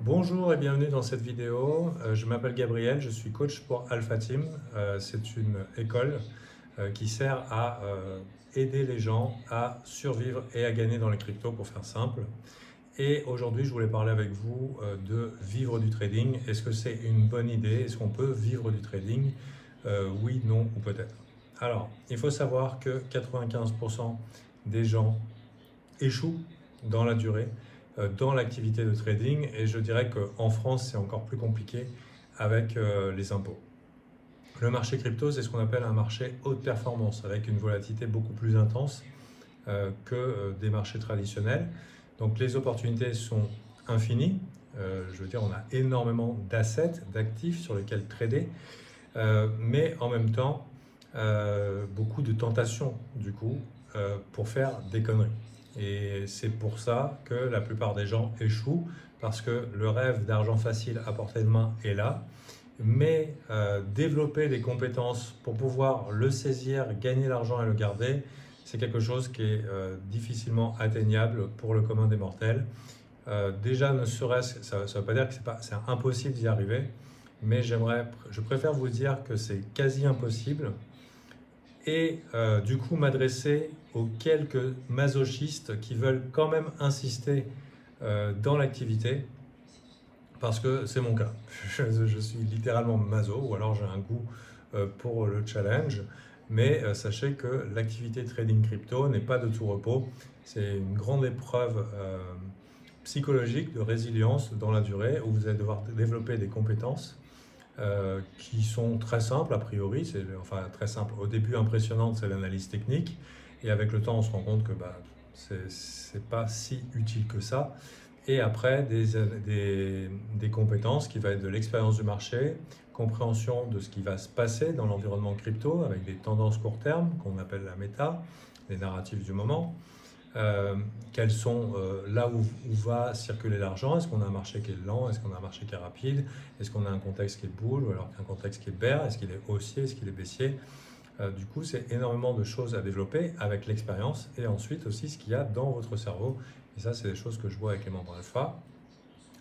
Bonjour et bienvenue dans cette vidéo. Je m'appelle Gabriel, je suis coach pour Alpha Team. C'est une école qui sert à aider les gens à survivre et à gagner dans les cryptos pour faire simple. Et aujourd'hui, je voulais parler avec vous de vivre du trading. Est-ce que c'est une bonne idée? Est-ce qu'on peut vivre du trading? Oui, non ou peut-être. Alors, il faut savoir que 95% des gens échouent dans la durée dans l'activité de trading, et je dirais qu'en France c'est encore plus compliqué avec les impôts. Le marché crypto, c'est ce qu'on appelle un marché haute performance avec une volatilité beaucoup plus intense que des marchés traditionnels. Donc les opportunités sont infinies. Je veux dire, on a énormément d'assets, d'actifs sur lesquels trader, mais en même temps beaucoup de tentations du coup pour faire des conneries. Et c'est pour ça que la plupart des gens échouent, parce que le rêve d'argent facile à portée de main est là, mais développer des compétences pour pouvoir le saisir, gagner l'argent et le garder, c'est quelque chose qui est difficilement atteignable pour le commun des mortels. Déjà, ne serait-ce, ça ne veut pas dire que c'est impossible d'y arriver, mais je préfère vous dire que c'est quasi impossible, et du coup m'adresser aux quelques masochistes qui veulent quand même insister dans l'activité, parce que c'est mon cas. Je suis littéralement maso, ou alors j'ai un goût pour le challenge, mais sachez que l'activité trading crypto n'est pas de tout repos. C'est une grande épreuve psychologique de résilience dans la durée, où vous allez devoir développer des compétences qui sont très simples a priori, enfin très simple. Au début impressionnante, c'est l'analyse technique, et avec le temps on se rend compte que c'est pas si utile que ça. Et après des compétences qui va être de l'expérience du marché, compréhension de ce qui va se passer dans l'environnement crypto avec des tendances court terme qu'on appelle la méta, les narratifs du moment. Quels sont là où va circuler l'argent? Est-ce qu'on a un marché qui est lent? Est-ce qu'on a un marché qui est rapide? Est-ce qu'on a un contexte qui est bull ou alors un contexte qui est bear? Est-ce qu'il est haussier? Est-ce qu'il est baissier? Du coup, c'est énormément de choses à développer avec l'expérience, et ensuite aussi ce qu'il y a dans votre cerveau. Et ça, c'est des choses que je vois avec les membres alpha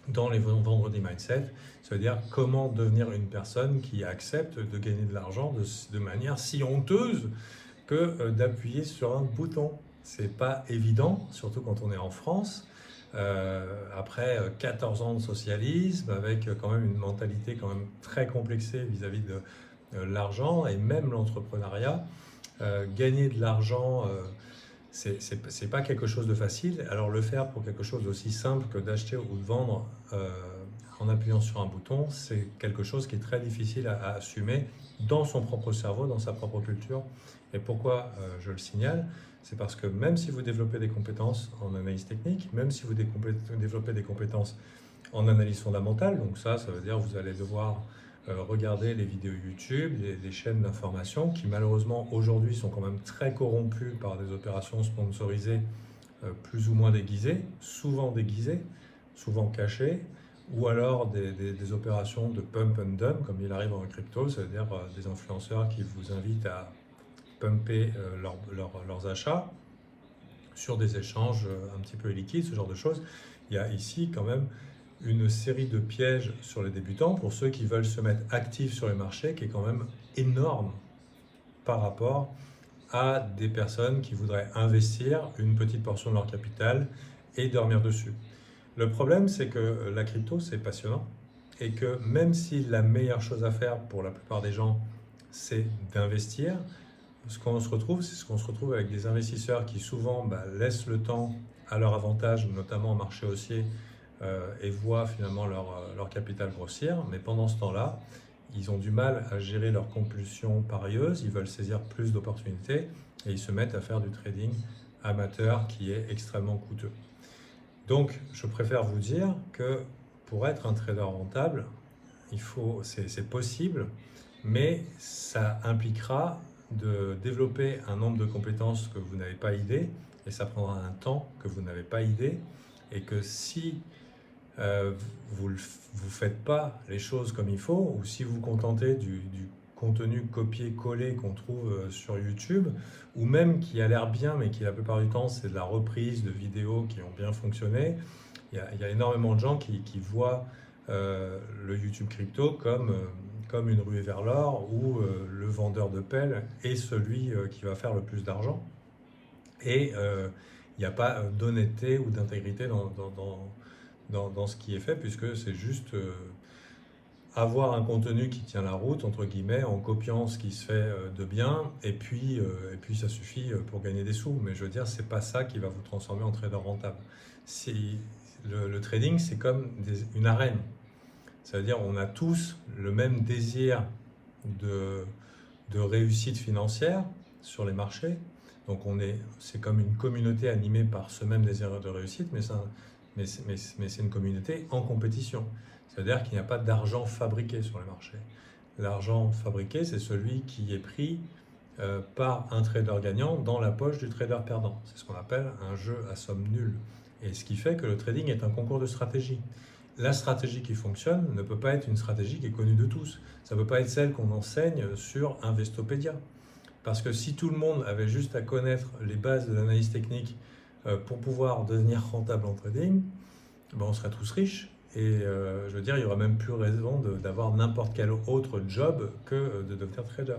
dans les vendredis mindset. Ça veut dire comment devenir une personne qui accepte de gagner de l'argent de manière si honteuse que d'appuyer sur un bouton. C'est pas évident, surtout quand on est en France, après 14 ans de socialisme, avec quand même une mentalité quand même très complexée vis-à-vis de l'argent et même l'entrepreneuriat. Gagner de l'argent, c'est pas quelque chose de facile. Alors le faire pour quelque chose d'aussi simple que d'acheter ou de vendre en appuyant sur un bouton, c'est quelque chose qui est très difficile à assumer dans son propre cerveau, dans sa propre culture. Et pourquoi je le signale? C'est parce que même si vous développez des compétences en analyse technique, même si vous développez des compétences en analyse fondamentale, donc ça veut dire que vous allez devoir regarder les vidéos YouTube, les chaînes d'information qui malheureusement aujourd'hui sont quand même très corrompues par des opérations sponsorisées plus ou moins déguisées, souvent cachées, ou alors des opérations de pump and dump comme il arrive en crypto, c'est-à-dire des influenceurs qui vous invitent à pumper leurs achats sur des échanges un petit peu liquides, ce genre de choses. Il y a ici quand même une série de pièges sur les débutants pour ceux qui veulent se mettre actifs sur les marchés, qui est quand même énorme par rapport à des personnes qui voudraient investir une petite portion de leur capital et dormir dessus. Le problème, c'est que la crypto, c'est passionnant, et que même si la meilleure chose à faire pour la plupart des gens, c'est d'investir, ce qu'on se retrouve, c'est ce qu'on se retrouve avec des investisseurs qui souvent laissent le temps à leur avantage, notamment au marché haussier, et voient finalement leur capital grossir. Mais pendant ce temps-là, ils ont du mal à gérer leurs compulsions parieuses, ils veulent saisir plus d'opportunités, et ils se mettent à faire du trading amateur qui est extrêmement coûteux. Donc, je préfère vous dire que pour être un trader rentable, c'est possible, mais ça impliquera de développer un nombre de compétences que vous n'avez pas idée, et ça prendra un temps que vous n'avez pas idée, et que si vous ne faites pas les choses comme il faut, ou si vous vous contentez du contenu copier-coller qu'on trouve sur YouTube, ou même qui a l'air bien, mais qui la plupart du temps c'est de la reprise de vidéos qui ont bien fonctionné, il y a énormément de gens qui voient le YouTube crypto comme une ruée vers l'or où le vendeur de pelles est celui qui va faire le plus d'argent. Et il n'y a pas d'honnêteté ou d'intégrité dans ce qui est fait, puisque c'est juste avoir un contenu qui tient la route, entre guillemets, en copiant ce qui se fait de bien, et puis ça suffit pour gagner des sous. Mais je veux dire, c'est pas ça qui va vous transformer en trader rentable. Le trading, c'est comme une arène. Ça veut dire on a tous le même désir de réussite financière sur les marchés. Donc c'est comme une communauté animée par ce même désir de réussite, mais c'est une communauté en compétition. C'est-à-dire qu'il n'y a pas d'argent fabriqué sur les marchés. L'argent fabriqué, c'est celui qui est pris par un trader gagnant dans la poche du trader perdant. C'est ce qu'on appelle un jeu à somme nulle. Et ce qui fait que le trading est un concours de stratégie. La stratégie qui fonctionne ne peut pas être une stratégie qui est connue de tous. Ça ne peut pas être celle qu'on enseigne sur Investopedia. Parce que si tout le monde avait juste à connaître les bases de l'analyse technique pour pouvoir devenir rentable en trading, ben on serait tous riches. Et je veux dire, il n'y aura même plus raison d'avoir n'importe quel autre job que de devenir trader.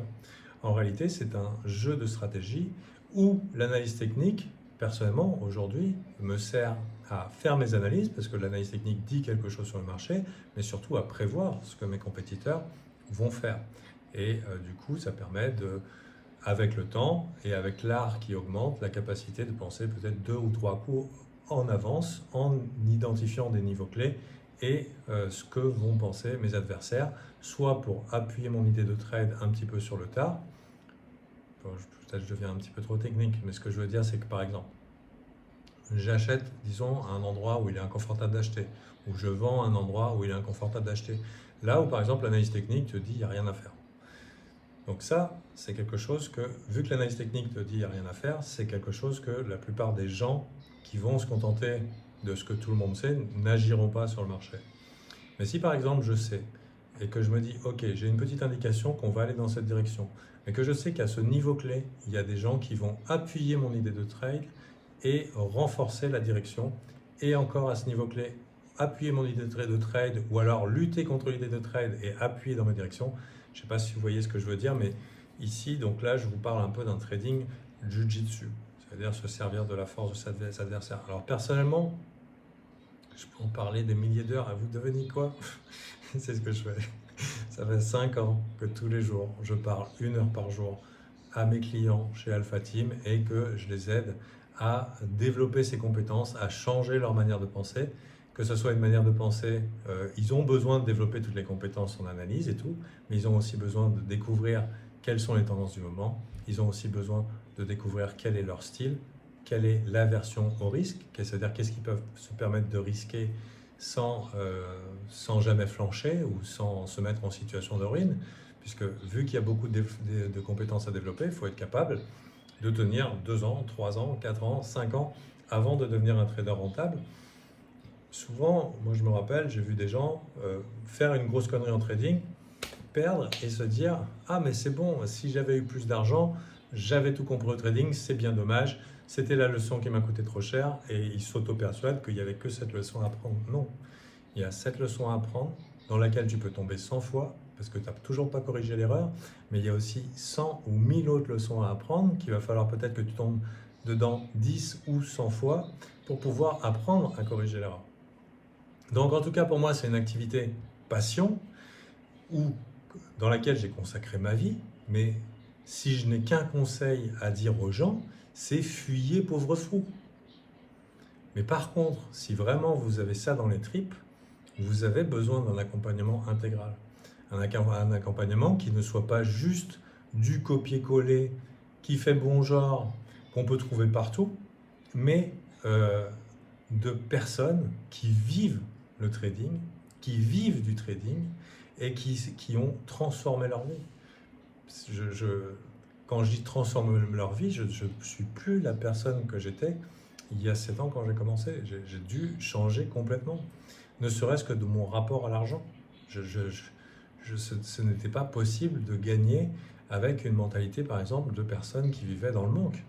En réalité, c'est un jeu de stratégie où l'analyse technique, personnellement, aujourd'hui, me sert à faire mes analyses, parce que l'analyse technique dit quelque chose sur le marché, mais surtout à prévoir ce que mes compétiteurs vont faire. Et du coup, ça permet avec le temps et avec l'art qui augmente, la capacité de penser peut-être 2 ou 3 coups en avance, en identifiant des niveaux clés et ce que vont penser mes adversaires, soit pour appuyer mon idée de trade un petit peu sur le tard. Peut-être je deviens un petit peu trop technique, mais ce que je veux dire, c'est que par exemple, j'achète, disons, à un endroit où il est inconfortable d'acheter, ou je vends à un endroit où il est inconfortable d'acheter. Là où, par exemple, l'analyse technique te dit il n'y a rien à faire. Donc ça, c'est quelque chose que, vu que l'analyse technique te dit il n'y a rien à faire, c'est quelque chose que la plupart des gens qui vont se contenter de ce que tout le monde sait n'agiront pas sur le marché. Mais si par exemple je sais et que je me dis ok, j'ai une petite indication qu'on va aller dans cette direction, mais que je sais qu'à ce niveau clé, il y a des gens qui vont appuyer mon idée de trade et renforcer la direction, et encore à ce niveau clé, appuyer mon idée de trade ou alors lutter contre l'idée de trade et appuyer dans ma direction. Je ne sais pas si vous voyez ce que je veux dire, mais ici, donc là, je vous parle un peu d'un trading jujitsu, c'est-à-dire se servir de la force de ses adversaires. Alors personnellement, je peux en parler des milliers d'heures, à vous devenez quoi? C'est ce que je fais. Ça fait 5 ans que tous les jours, je parle 1 heure par jour à mes clients chez Alpha Team et que je les aide à développer ces compétences, à changer leur manière de penser, que ce soit une manière de penser, ils ont besoin de développer toutes les compétences en analyse et tout, mais ils ont aussi besoin de découvrir quelles sont les tendances du moment, ils ont aussi besoin de découvrir quel est leur style, quelle est l'aversion au risque, c'est-à-dire qu'est-ce qu'ils peuvent se permettre de risquer sans jamais flancher ou sans se mettre en situation de ruine, puisque vu qu'il y a beaucoup de compétences à développer, il faut être capable de tenir 2 ans, 3 ans, 4 ans, 5 ans avant de devenir un trader rentable. Souvent, moi je me rappelle, j'ai vu des gens faire une grosse connerie en trading, perdre et se dire « Ah mais c'est bon, si j'avais eu plus d'argent, j'avais tout compris au trading, c'est bien dommage, c'était la leçon qui m'a coûté trop cher » et ils s'auto-persuadent qu'il n'y avait que cette leçon à apprendre. Non, il y a cette leçon à apprendre dans laquelle tu peux tomber 100 fois parce que tu n'as toujours pas corrigé l'erreur, mais il y a aussi 100 ou 1000 autres leçons à apprendre qu'il va falloir peut-être que tu tombes dedans 10 ou 100 fois pour pouvoir apprendre à corriger l'erreur. Donc en tout cas pour moi c'est une activité passion dans laquelle j'ai consacré ma vie, mais si je n'ai qu'un conseil à dire aux gens, c'est fuyez pauvre fou. Mais par contre, si vraiment vous avez ça dans les tripes, vous avez besoin d'un accompagnement intégral. Un accompagnement qui ne soit pas juste du copier-coller, qui fait bon genre, qu'on peut trouver partout, mais de personnes qui vivent le trading, qui vivent du trading et qui ont transformé leur vie. Quand je dis transformer leur vie, je ne suis plus la personne que j'étais il y a 7 ans quand j'ai commencé. J'ai dû changer complètement, ne serait-ce que de mon rapport à l'argent. Ce n'était pas possible de gagner avec une mentalité, par exemple, de personnes qui vivaient dans le manque.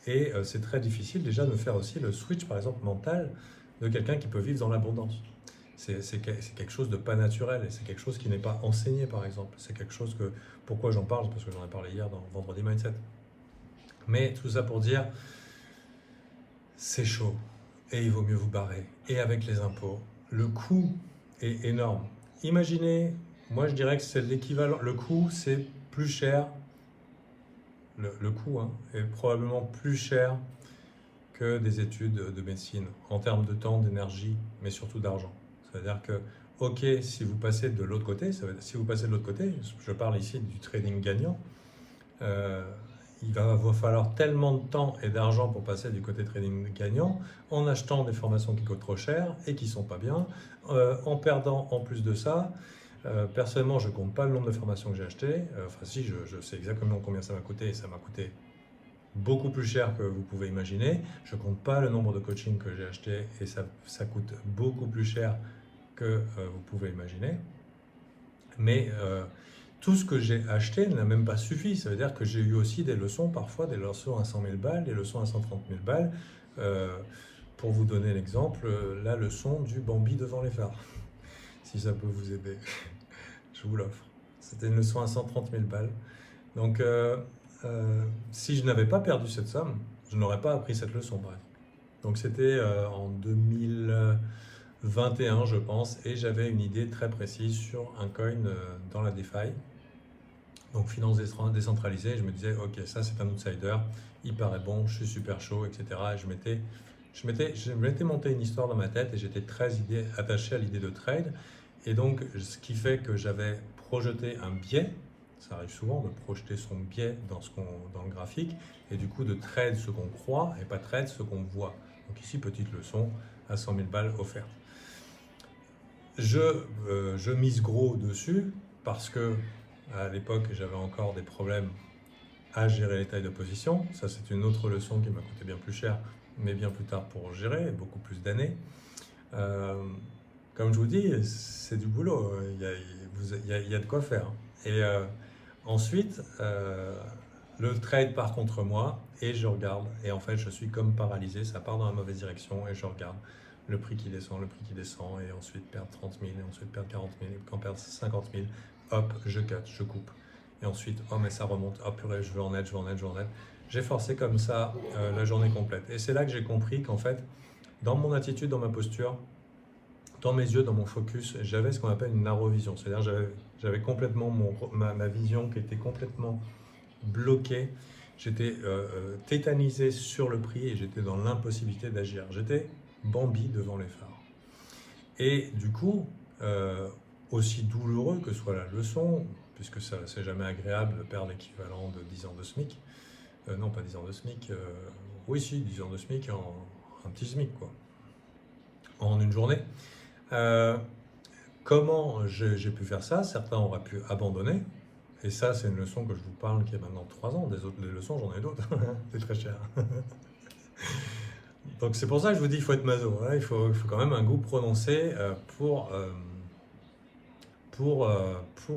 Et c'est très difficile déjà de faire aussi le switch, par exemple, mental, de quelqu'un qui peut vivre dans l'abondance. C'est quelque chose de pas naturel et c'est quelque chose qui n'est pas enseigné, par exemple. C'est quelque chose que... Pourquoi j'en parle? Parce que j'en ai parlé hier dans Vendredi Mindset. Mais tout ça pour dire, c'est chaud et il vaut mieux vous barrer. Et avec les impôts, le coût est énorme. Imaginez, moi je dirais que c'est l'équivalent, le coût c'est plus cher, le coût est probablement plus cher que des études de médecine en termes de temps, d'énergie, mais surtout d'argent. C'est-à-dire que, ok, si vous passez de l'autre côté, je parle ici du trading gagnant, il va vous falloir tellement de temps et d'argent pour passer du côté trading gagnant en achetant des formations qui coûtent trop cher et qui ne sont pas bien, en perdant en plus de ça. Personnellement, je ne compte pas le nombre de formations que j'ai achetées. Enfin, si, je sais exactement combien ça m'a coûté et ça m'a coûté beaucoup plus cher que vous pouvez imaginer. Je ne compte pas le nombre de coachings que j'ai achetés et ça coûte beaucoup plus cher que vous pouvez imaginer. Mais tout ce que j'ai acheté n'a même pas suffi. Ça veut dire que j'ai eu aussi des leçons, parfois des leçons à 100 000 balles, des leçons à 130 000 balles. Pour vous donner l'exemple, la leçon du Bambi devant les phares. Si ça peut vous aider, je vous l'offre. C'était une leçon à 130 000 balles. Donc, si je n'avais pas perdu cette somme, je n'aurais pas appris cette leçon, par exemple. Donc, c'était en 2021, je pense, et j'avais une idée très précise sur un coin dans la DeFi. Donc, finance décentralisée. Je me disais, ok, ça c'est un outsider, il paraît bon, je suis super chaud, etc. Et je m'étais monté une histoire dans ma tête et j'étais très attaché à l'idée de trade. Et donc, ce qui fait que j'avais projeté un biais, ça arrive souvent de projeter son biais dans le graphique, et du coup de trade ce qu'on croit et pas trade ce qu'on voit. Donc ici, petite leçon à 100 000 balles offerte. Je mise gros dessus parce que à l'époque, j'avais encore des problèmes à gérer les tailles de position. Ça, c'est une autre leçon qui m'a coûté bien plus cher, mais bien plus tard pour gérer, beaucoup plus d'années. Comme je vous dis, c'est du boulot, il y a de quoi faire. Et ensuite, le trade part contre moi et je regarde. Et en fait, je suis comme paralysé, ça part dans la mauvaise direction et je regarde le prix qui descend, et ensuite perdre 30 000, et ensuite perdre 40 000, et quand perdre 50 000, hop, je cut, je coupe. Et ensuite, oh mais ça remonte, oh purée, je veux en être. J'ai forcé comme ça la journée complète. Et c'est là que j'ai compris qu'en fait, dans mon attitude, dans ma posture, dans mes yeux, dans mon focus, j'avais ce qu'on appelle une narrow vision. C'est-à-dire j'avais complètement ma vision qui était complètement bloquée. J'étais tétanisé sur le prix et j'étais dans l'impossibilité d'agir. J'étais Bambi devant les phares. Et du coup, aussi douloureux que soit la leçon, puisque ça c'est jamais agréable de perdre l'équivalent de 10 ans de SMIC, non pas 10 ans de SMIC, oui si, 10 ans de SMIC en un petit SMIC quoi, en une journée. Comment j'ai pu faire ça? Certains auraient pu abandonner, et ça c'est une leçon que je vous parle qui a maintenant 3 ans, des leçons j'en ai d'autres, c'est très cher. Donc c'est pour ça que je vous dis qu'il faut être maso, hein. Il faut quand même un goût prononcé pour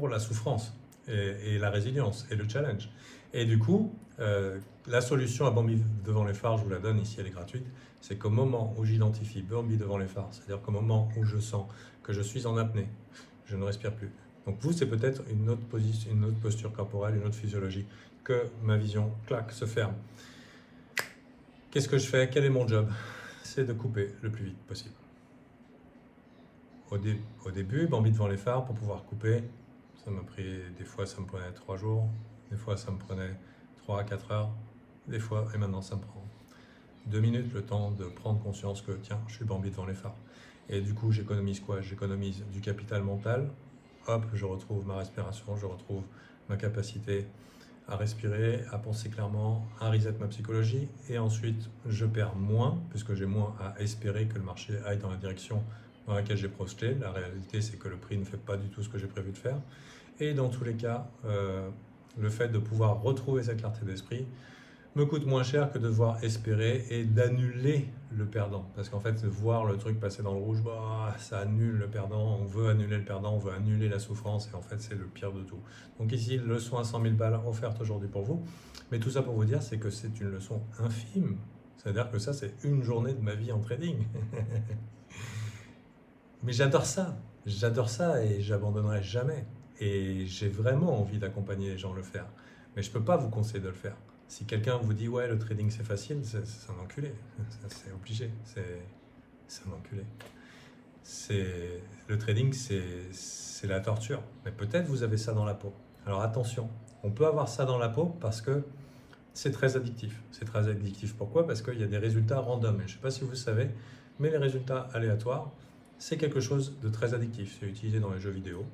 la souffrance et la résilience et le challenge. Et du coup, la solution à Bambi devant les phares, je vous la donne ici, elle est gratuite, c'est qu'au moment où j'identifie Bambi devant les phares, c'est-à-dire qu'au moment où je sens que je suis en apnée, je ne respire plus. Donc vous, c'est peut-être une autre position, une autre posture corporelle, une autre physiologie, que ma vision, clac, se ferme. Qu'est-ce que je fais? Quel est mon job? C'est de couper le plus vite possible. Au début, Bambi devant les phares, pour pouvoir couper, ça m'a pris, des fois ça me prenait 3 jours, des fois ça me prenait 3 à 4 heures, des fois, et maintenant ça me prend 2 minutes, le temps de prendre conscience que tiens, je suis Bambi devant les phares. Et du coup, j'économise quoi? J'économise du capital mental, hop, je retrouve ma respiration, je retrouve ma capacité à respirer, à penser clairement, à reset ma psychologie, et ensuite je perds moins, puisque j'ai moins à espérer que le marché aille dans la direction dans laquelle j'ai projeté. La réalité, c'est que le prix ne fait pas du tout ce que j'ai prévu de faire. Et dans tous les cas, le fait de pouvoir retrouver cette clarté d'esprit me coûte moins cher que de devoir espérer et d'annuler le perdant. Parce qu'en fait, voir le truc passer dans le rouge, bah, ça annule le perdant. On veut annuler le perdant, on veut annuler la souffrance. Et en fait, c'est le pire de tout. Donc ici, leçon à 100 000 balles offerte aujourd'hui pour vous. Mais tout ça pour vous dire, c'est que c'est une leçon infime. C'est-à-dire que ça, c'est une journée de ma vie en trading. Mais j'adore ça et j'abandonnerai jamais. Et j'ai vraiment envie d'accompagner les gens à le faire. Mais je ne peux pas vous conseiller de le faire. Si quelqu'un vous dit ouais, le trading c'est facile, c'est un enculé. C'est obligé. C'est un enculé. Le trading, c'est la torture. Mais peut-être vous avez ça dans la peau. Alors attention, on peut avoir ça dans la peau parce que c'est très addictif. C'est très addictif. Pourquoi? Parce qu'il y a des résultats random. Et je ne sais pas si vous savez, mais les résultats aléatoires, c'est quelque chose de très addictif. C'est utilisé dans les jeux vidéo,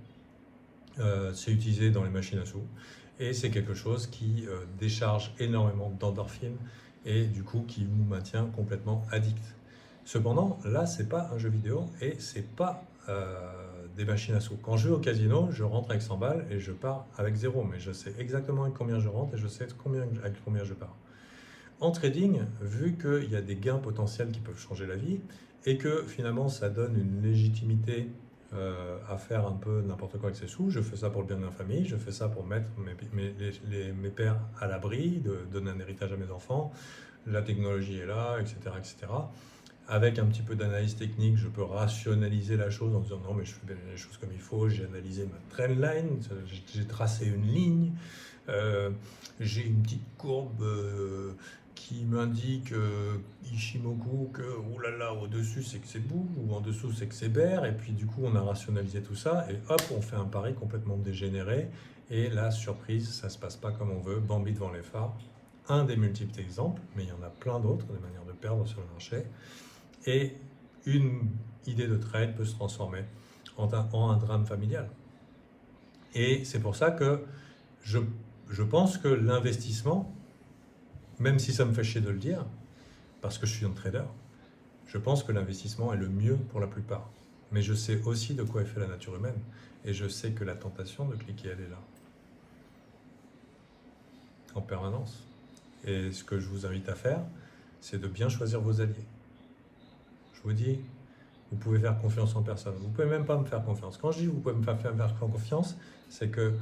c'est utilisé dans les machines à sous, et c'est quelque chose qui décharge énormément d'endorphines et du coup qui vous maintient complètement addict. Cependant, là, c'est pas un jeu vidéo et c'est pas des machines à sous. Quand je vais au casino, je rentre avec 100 balles et je pars avec zéro, mais je sais exactement avec combien je rentre et je sais avec combien je pars. En trading, vu qu'il y a des gains potentiels qui peuvent changer la vie et que finalement ça donne une légitimité à faire un peu n'importe quoi avec ses sous, je fais ça pour le bien de ma famille, je fais ça pour mettre mes pères à l'abri, de donner un héritage à mes enfants, la technologie est là, etc., etc. Avec un petit peu d'analyse technique, je peux rationaliser la chose en disant non mais je fais bien les choses comme il faut, j'ai analysé ma trendline, j'ai tracé une ligne, j'ai une petite courbe qui m'indique Ishimoku que oulala, au-dessus c'est que c'est bout, ou en dessous c'est que c'est bear, et puis du coup on a rationalisé tout ça, et hop, on fait un pari complètement dégénéré, et la surprise, ça se passe pas comme on veut, Bambi devant les phares. Un des multiples exemples, mais il y en a plein d'autres, des manières de perdre sur le marché, et une idée de trade peut se transformer en un drame familial. Et c'est pour ça que je pense que l'investissement, même si ça me fait chier de le dire, parce que je suis un trader, je pense que l'investissement est le mieux pour la plupart. Mais je sais aussi de quoi est fait la nature humaine. Et je sais que la tentation de cliquer, elle est là. En permanence. Et ce que je vous invite à faire, c'est de bien choisir vos alliés. Je vous dis, vous pouvez faire confiance en personne. Vous pouvez même pas me faire confiance. Quand je dis vous pouvez me faire confiance, c'est que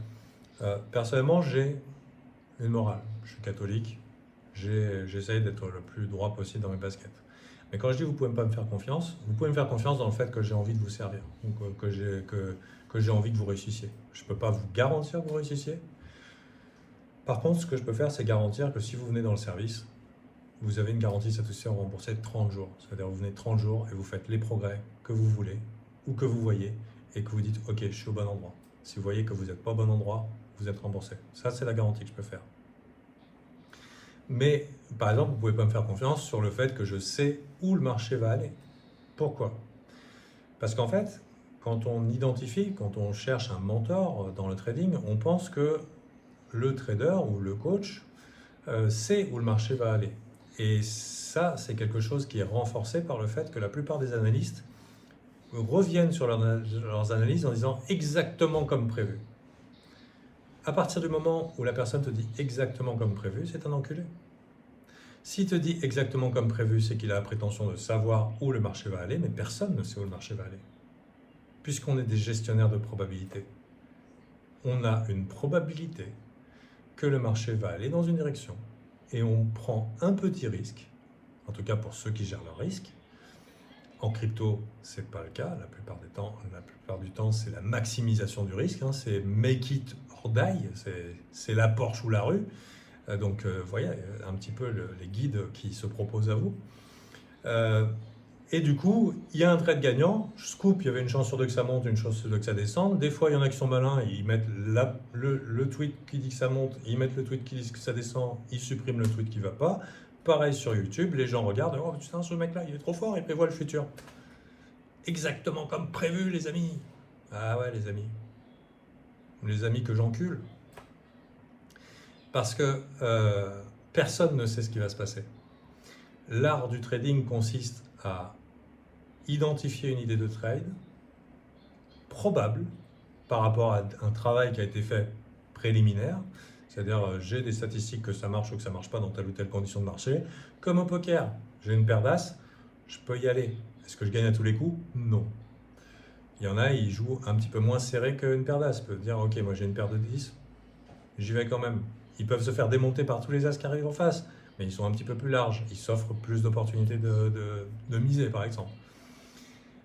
personnellement, j'ai une morale. Je suis catholique. J'essaye d'être le plus droit possible dans mes baskets. Mais quand je dis vous pouvez pas me faire confiance, vous pouvez me faire confiance dans le fait que j'ai envie de vous servir, ou que j'ai envie que vous réussissiez. Je ne peux pas vous garantir que vous réussissiez. Par contre, ce que je peux faire, c'est garantir que si vous venez dans le service, vous avez une garantie satisfaction remboursée de 30 jours. C'est-à-dire que vous venez 30 jours et vous faites les progrès que vous voulez, ou que vous voyez, et que vous dites « Ok, je suis au bon endroit ». Si vous voyez que vous n'êtes pas au bon endroit, vous êtes remboursé. Ça, c'est la garantie que je peux faire. Mais, par exemple, vous ne pouvez pas me faire confiance sur le fait que je sais où le marché va aller. Pourquoi? Parce qu'en fait, quand on cherche un mentor dans le trading, on pense que le trader ou le coach sait où le marché va aller. Et ça, c'est quelque chose qui est renforcé par le fait que la plupart des analystes reviennent sur leurs analyses en disant exactement comme prévu. À partir du moment où la personne te dit exactement comme prévu, c'est un enculé. S'il te dit exactement comme prévu, c'est qu'il a la prétention de savoir où le marché va aller, mais personne ne sait où le marché va aller. Puisqu'on est des gestionnaires de probabilité. On a une probabilité que le marché va aller dans une direction et on prend un petit risque, en tout cas pour ceux qui gèrent leur risque. En crypto, ce n'est pas le cas, la plupart du temps, c'est la maximisation du risque, c'est make it or die, c'est la Porsche ou la rue. Donc, voyez un petit peu les guides qui se proposent à vous. Et du coup, il y a un trade gagnant, je scoop, il y avait une chance sur deux que ça monte, une chance sur deux que ça descende. Des fois, il y en a qui sont malins, ils mettent le tweet qui dit que ça monte, ils mettent le tweet qui dit que ça descend, ils suppriment le tweet qui ne va pas. Pareil sur YouTube, les gens regardent, oh putain, ce mec-là, il est trop fort, il prévoit le futur. Exactement comme prévu, les amis. Ah ouais, les amis que j'encule. Parce que personne ne sait ce qui va se passer. L'art du trading consiste à identifier une idée de trade probable par rapport à un travail qui a été fait préliminaire, c'est-à-dire j'ai des statistiques que ça marche ou que ça ne marche pas dans telle ou telle condition de marché. Comme au poker, j'ai une paire d'as, je peux y aller. Est-ce que je gagne à tous les coups? Non. Il y en a, ils jouent un petit peu moins serré qu'une paire d'as. Ils peuvent dire, ok, moi j'ai une paire de 10, j'y vais quand même. Ils peuvent se faire démonter par tous les as qui arrivent en face. mais ils sont un petit peu plus larges, ils s'offrent plus d'opportunités de miser par exemple.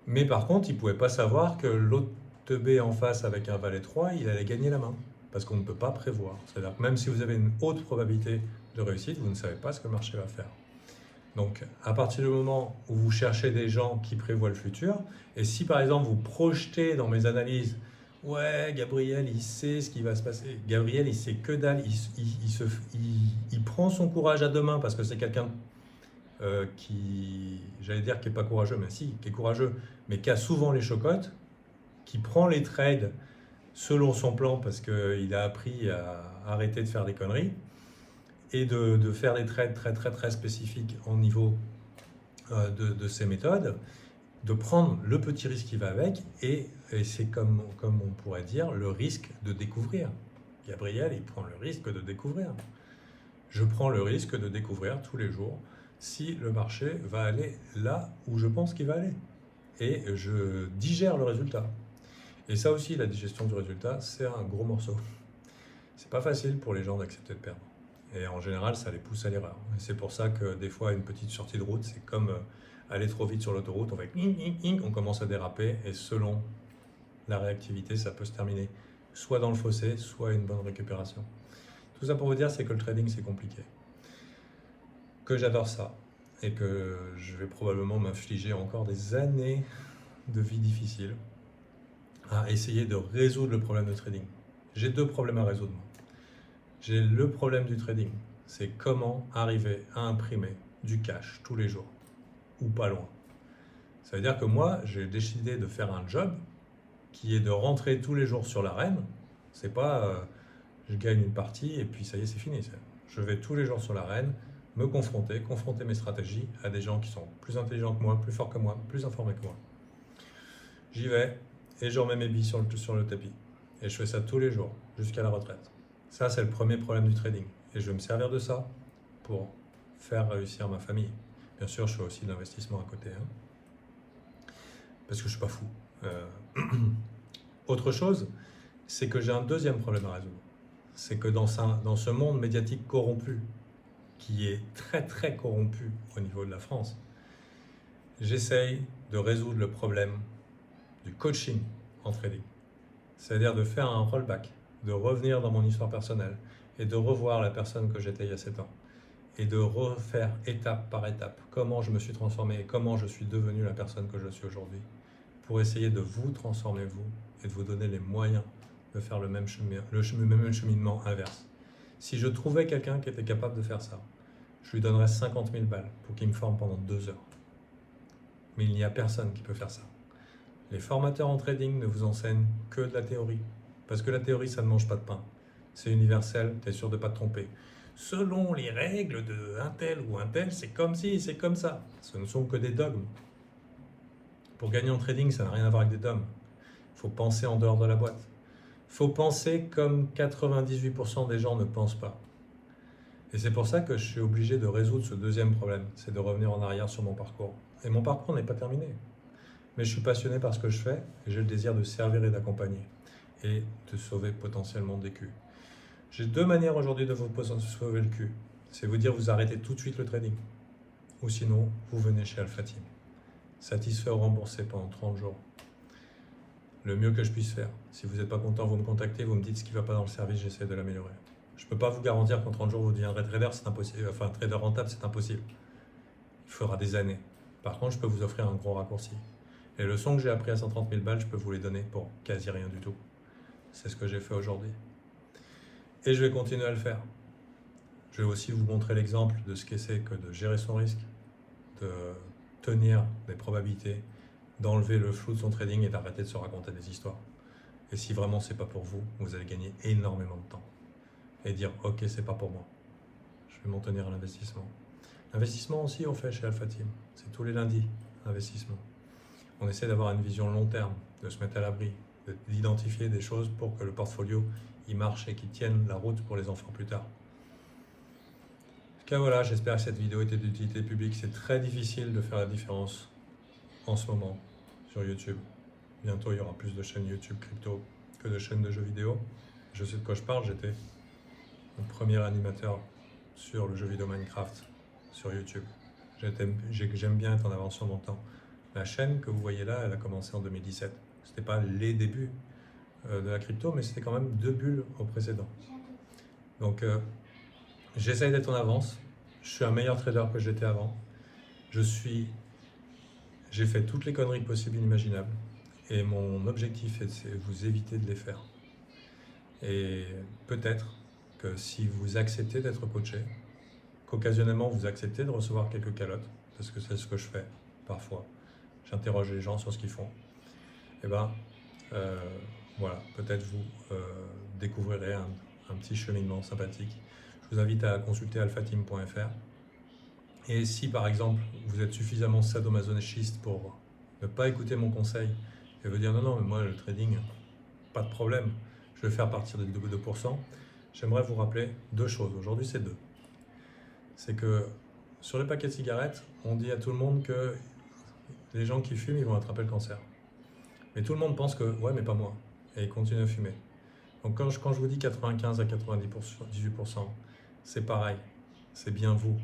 Mais par contre, ils ne pouvaient pas savoir que l'autre teubé en face avec un valet 3, il allait gagner la main. Parce qu'on ne peut pas prévoir. C'est-à-dire que même si vous avez une haute probabilité de réussite, vous ne savez pas ce que le marché va faire. Donc, à partir du moment où vous cherchez des gens qui prévoient le futur, et si par exemple vous projetez dans mes analyses, ouais, Gabriel, il sait ce qui va se passer. Gabriel, il sait que dalle. Il prend son courage à deux mains parce que c'est quelqu'un qui, j'allais dire, qui n'est pas courageux, mais si, qui est courageux, mais qui a souvent les chocottes, qui prend les trades selon son plan parce qu'il a appris à arrêter de faire des conneries et de faire des trades très très très spécifiques au niveau de ses méthodes, de prendre le petit risque qui va avec et c'est comme on pourrait dire le risque de découvrir. Gabriel, il prend le risque de découvrir. Je prends le risque de découvrir tous les jours si le marché va aller là où je pense qu'il va aller. Et je digère le résultat. Et ça aussi, la digestion du résultat, c'est un gros morceau. C'est pas facile pour les gens d'accepter de perdre. Et en général, ça les pousse à l'erreur. Et c'est pour ça que des fois, une petite sortie de route, c'est comme aller trop vite sur l'autoroute, on fait on commence à déraper, et selon la réactivité, ça peut se terminer soit dans le fossé, soit une bonne récupération. Tout ça pour vous dire, c'est que le trading, c'est compliqué. Que j'adore ça, et que je vais probablement m'infliger encore des années de vie difficile à essayer de résoudre le problème de trading. J'ai deux problèmes à résoudre. J'ai le problème du trading, c'est comment arriver à imprimer du cash tous les jours, ou pas loin. Ça veut dire que moi, j'ai décidé de faire un job qui est de rentrer tous les jours sur l'arène. C'est pas je gagne une partie et puis ça y est, c'est fini. Je vais tous les jours sur l'arène, me confronter mes stratégies à des gens qui sont plus intelligents que moi, plus forts que moi, plus informés que moi. J'y vais et je remets mes billes sur le tapis. Et je fais ça tous les jours, jusqu'à la retraite. Ça, c'est le premier problème du trading. Et je vais me servir de ça pour faire réussir ma famille. Bien sûr, je fais aussi de l'investissement à côté. Parce que je ne suis pas fou. Autre chose, c'est que j'ai un deuxième problème à résoudre. C'est que dans ce monde médiatique corrompu, qui est très très corrompu au niveau de la France, j'essaye de résoudre le problème du coaching en trading. C'est-à-dire de faire un rollback, de revenir dans mon histoire personnelle et de revoir la personne que j'étais il y a 7 ans. Et de refaire étape par étape comment je me suis transformé et comment je suis devenu la personne que je suis aujourd'hui. Pour essayer de vous transformer vous et de vous donner les moyens de faire le même cheminement inverse. Si je trouvais quelqu'un qui était capable de faire ça, je lui donnerais 50 000 balles pour qu'il me forme pendant 2 heures. Mais il n'y a personne qui peut faire ça. Les formateurs en trading ne vous enseignent que de la théorie. Parce que la théorie, ça ne mange pas de pain. C'est universel, tu es sûr de ne pas te tromper. Selon les règles de un tel ou un tel, c'est comme ci, c'est comme ça. Ce ne sont que des dogmes. Pour gagner en trading, ça n'a rien à voir avec des dogmes. Il faut penser en dehors de la boîte. Il faut penser comme 98% des gens ne pensent pas. Et c'est pour ça que je suis obligé de résoudre ce deuxième problème, c'est de revenir en arrière sur mon parcours. Et mon parcours n'est pas terminé. Mais je suis passionné par ce que je fais et j'ai le désir de servir et d'accompagner et de sauver potentiellement des culs. J'ai deux manières aujourd'hui de vous sauver le cul. C'est vous dire vous arrêtez tout de suite le trading ou sinon vous venez chez Alpha Team. Satisfait ou remboursé pendant 30 jours. Le mieux que je puisse faire. Si vous n'êtes pas content, vous me contactez, vous me dites ce qui ne va pas dans le service, j'essaie de l'améliorer. Je ne peux pas vous garantir qu'en 30 jours vous deviendrez trader, c'est impossible. Enfin, trader rentable, c'est impossible. Il faudra des années. Par contre, je peux vous offrir un gros raccourci. Les leçons que j'ai apprises à 130 000 balles, je peux vous les donner pour quasi rien du tout. C'est ce que j'ai fait aujourd'hui. Et je vais continuer à le faire. Je vais aussi vous montrer l'exemple de ce que c'est que de gérer son risque, de tenir des probabilités, d'enlever le flou de son trading et d'arrêter de se raconter des histoires. Et si vraiment c'est pas pour vous, vous allez gagner énormément de temps. Et dire ok, c'est pas pour moi. Je vais m'en tenir à l'investissement. L'investissement aussi on fait chez Alpha Team. C'est tous les lundis, investissement. On essaie d'avoir une vision long terme, de se mettre à l'abri, d'identifier des choses pour que le portfolio il marche et qu'il tienne la route pour les enfants plus tard. En tout cas voilà, j'espère que cette vidéo était d'utilité publique. C'est très difficile de faire la différence en ce moment sur YouTube. Bientôt il y aura plus de chaînes YouTube crypto que de chaînes de jeux vidéo. Je sais de quoi je parle, j'étais le premier animateur sur le jeu vidéo Minecraft sur YouTube. J'aime bien être en avance sur mon temps. La chaîne que vous voyez là, elle a commencé en 2017. C'était pas les débuts de la crypto, mais c'était quand même 2 bulles au précédent. Donc j'essaye d'être en avance. Je suis un meilleur trader que j'étais avant. J'ai fait toutes les conneries possibles et inimaginables. Et mon objectif c'est de vous éviter de les faire. Et peut-être que si vous acceptez d'être coaché, qu'occasionnellement vous acceptez de recevoir quelques calottes, parce que c'est ce que je fais parfois, j'interroge les gens sur ce qu'ils font, et voilà, peut-être vous découvrirez un petit cheminement sympathique. Je vous invite à consulter alphateam.fr. Et si par exemple vous êtes suffisamment sadomasochiste pour ne pas écouter mon conseil et vous dire non, mais moi le trading, pas de problème, je vais le faire partir des 2%, j'aimerais vous rappeler 2 choses. Aujourd'hui, c'est 2. C'est que sur les paquets de cigarettes, on dit à tout le monde que les gens qui fument, ils vont attraper le cancer. Mais tout le monde pense que, ouais, mais pas moi. Et ils continuent à fumer. Donc quand je vous dis 95 à 98%, c'est pareil. C'est bien vous.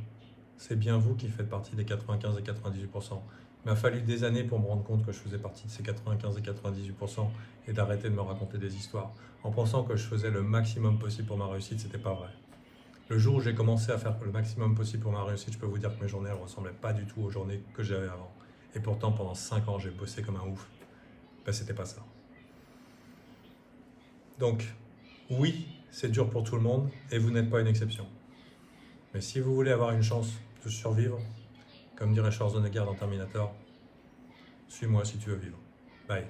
C'est bien vous qui faites partie des 95 et 98%. Il m'a fallu des années pour me rendre compte que je faisais partie de ces 95 et 98% et d'arrêter de me raconter des histoires. En pensant que je faisais le maximum possible pour ma réussite, c'était pas vrai. Le jour où j'ai commencé à faire le maximum possible pour ma réussite, je peux vous dire que mes journées ne ressemblaient pas du tout aux journées que j'avais avant. Et pourtant, pendant 5 ans, j'ai bossé comme un ouf. C'était pas ça. Donc, oui, c'est dur pour tout le monde et vous n'êtes pas une exception. Mais si vous voulez avoir une chance de survivre, comme dirait Schwarzenegger dans Terminator, suis-moi si tu veux vivre. Bye.